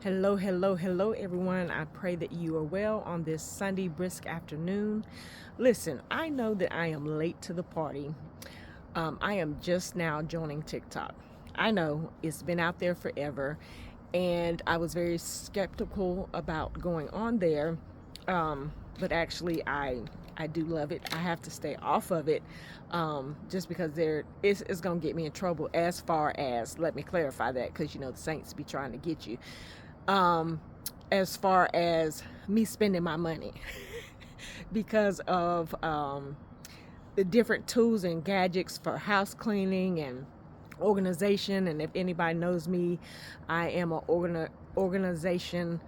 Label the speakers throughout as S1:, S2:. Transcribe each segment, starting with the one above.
S1: Hello, hello, hello, everyone. I pray that you are well on this Sunday brisk afternoon. Listen, I know that I am late to the party. I am just now joining TikTok. I know it's been out there forever, and I was very skeptical about going on there. But actually, I do love it. I have to stay off of it, just because it's gonna get me in trouble. As far as, let me clarify that, because the saints be trying to get you. um, as far as me spending my money because of the different tools and gadgets for house cleaning and organization. And if anybody knows me, I am a organization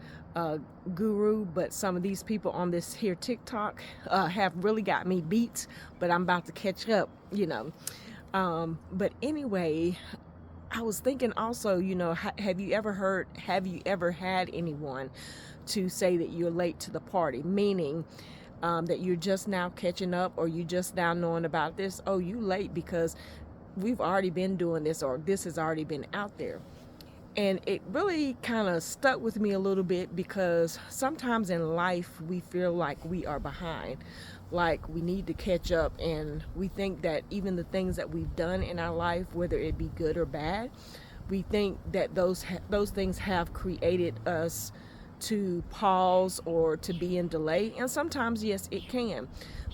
S1: guru, but some of these people on this here TikTok have really got me beat, but I'm about to catch up. But anyway, I was thinking also, have you ever had anyone to say that you're late to the party? Meaning that you're just now catching up, or you just now knowing about this. Oh, you late because we've already been doing this, or this has already been out there. And it really kind of stuck with me a little bit, because sometimes in life we feel like we are behind, like we need to catch up, and we think that even the things that we've done in our life, whether it be good or bad, we think that those things have created us to pause or to be in delay. And sometimes, yes, it can.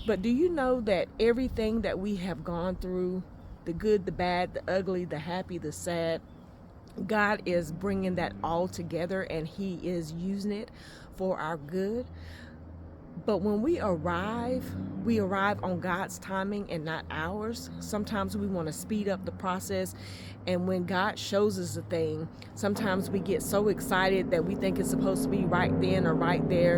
S1: But do you know that everything that we have gone through, the good, the bad, the ugly, the happy, the sad, God is bringing that all together, and He is using it for our good. But when we arrive on God's timing and not ours. Sometimes we want to speed up the process. And when God shows us a thing, sometimes we get so excited that we think it's supposed to be right then or right there.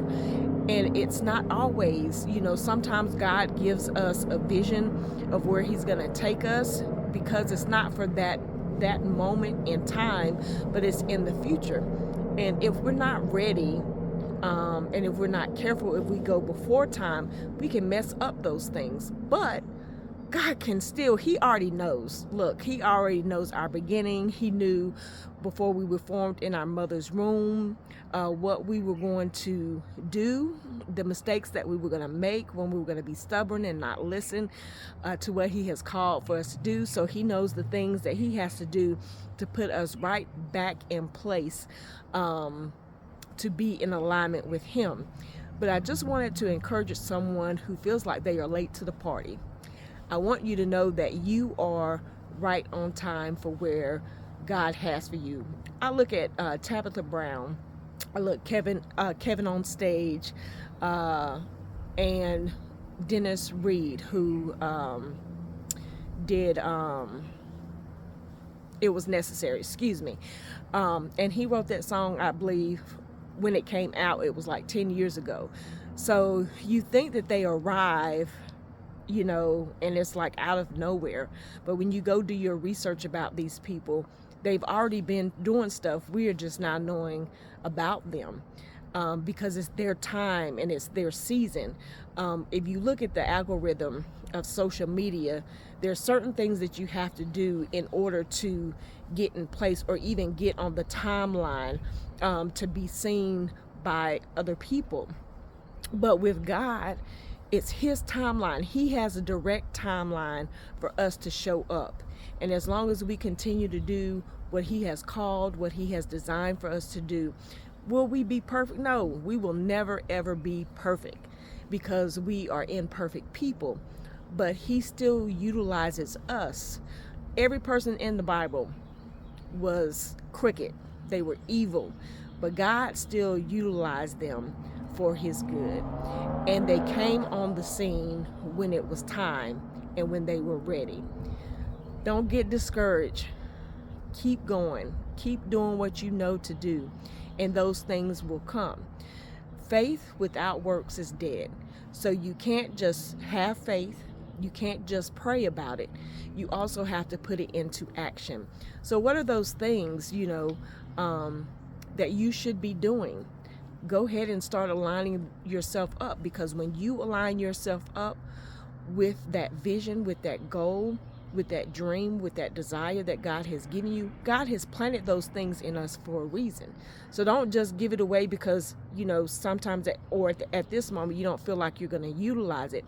S1: And it's not always. Sometimes God gives us a vision of where He's going to take us, because it's not for that moment in time, but it's in the future. And if we're not ready, and if we're not careful, if we go before time, we can mess up those things. But God can still, He already knows. Look, He already knows our beginning. He knew before we were formed in our mother's womb what we were going to do, the mistakes that we were going to make when we were going to be stubborn and not listen to what He has called for us to do. So He knows the things that He has to do to put us right back in place, to be in alignment with Him. But I just wanted to encourage someone who feels like they are late to the party. I want you to know that you are right on time for where God has for you. I look at Tabitha Brown. I look Kevin on stage, and Dennis Reed, who did It Was Necessary. Excuse me. And he wrote that song, I believe, when it came out. It was like 10 years ago. So you think that they arrive, and it's like out of nowhere. But when you go do your research about these people, they've already been doing stuff. We are just now knowing about them, because it's their time and it's their season. If you look at the algorithm of social media, there's certain things that you have to do in order to get in place, or even get on the timeline, to be seen by other people. But with God, it's His timeline. He has a direct timeline for us to show up. And as long as we continue to do what He has called, what He has designed for us to do, will we be perfect? No, we will never, ever be perfect, because we are imperfect people. But He still utilizes us. Every person in the Bible was crooked, they were evil, but God still utilized them for His good. And they came on the scene when it was time and when they were ready. Don't get discouraged. Keep going. Keep doing what you know to do, and those things will come. Faith without works is dead. So you can't just have faith. You can't just pray about it. You also have to put it into action. So what are those things, that you should be doing? Go ahead and start aligning yourself up, because when you align yourself up with that vision, with that goal, with that dream, with that desire that God has given you. God has planted those things in us for a reason. So don't just give it away because, sometimes at this moment you don't feel like you're going to utilize it.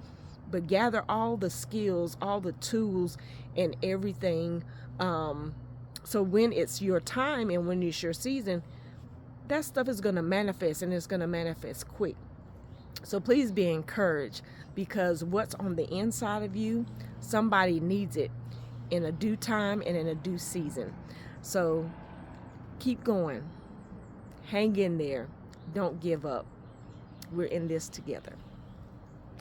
S1: But gather all the skills, all the tools, and everything. So when it's your time and when it's your season, that stuff is going to manifest, and it's going to manifest quick. So please be encouraged, because what's on the inside of you, somebody needs it in a due time and in a due season. So keep going. Hang in there. Don't give up. We're in this together.